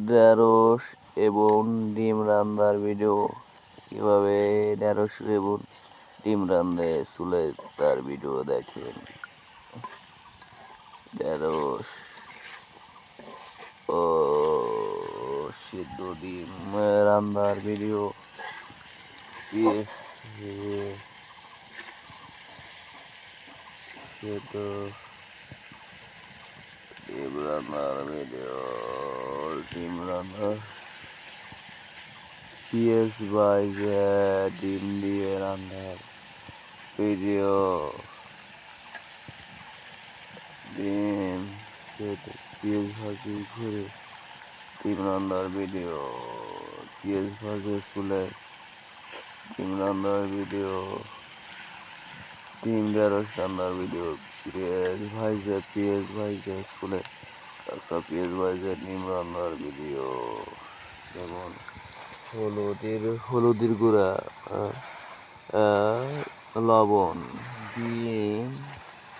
ঢেঁড়স এবং ডিম রান্নার ভিডিও, কিভাবে ঢেঁড়স এবং ডিম রান্ধে চুলে তার ভিডিও দেখেন। ঢেঁড়স ও সিদ্ধ ডিম রান্নার ভিডিও, সিদ্ধ ডিম রান্নার ভিডিও, ডিম রান্নার পিএস ভাইজে ডিম দিয়ে রান্নার ভিডিও, ডিম পিএস ভাজি করে ডিম রান্নার ভিডিও, পিএস ভাজি চুলে ডিম রান্নার ভিডিও, ডিম ঢেঁড়স রান্নার ভিডিও, পিএস ভাইজে চুলে কাঁচা পিএস ভাইজে ডিম রান্নার ভিডিও, যেমন হলুদের গুঁড়া, লবণ, ডিম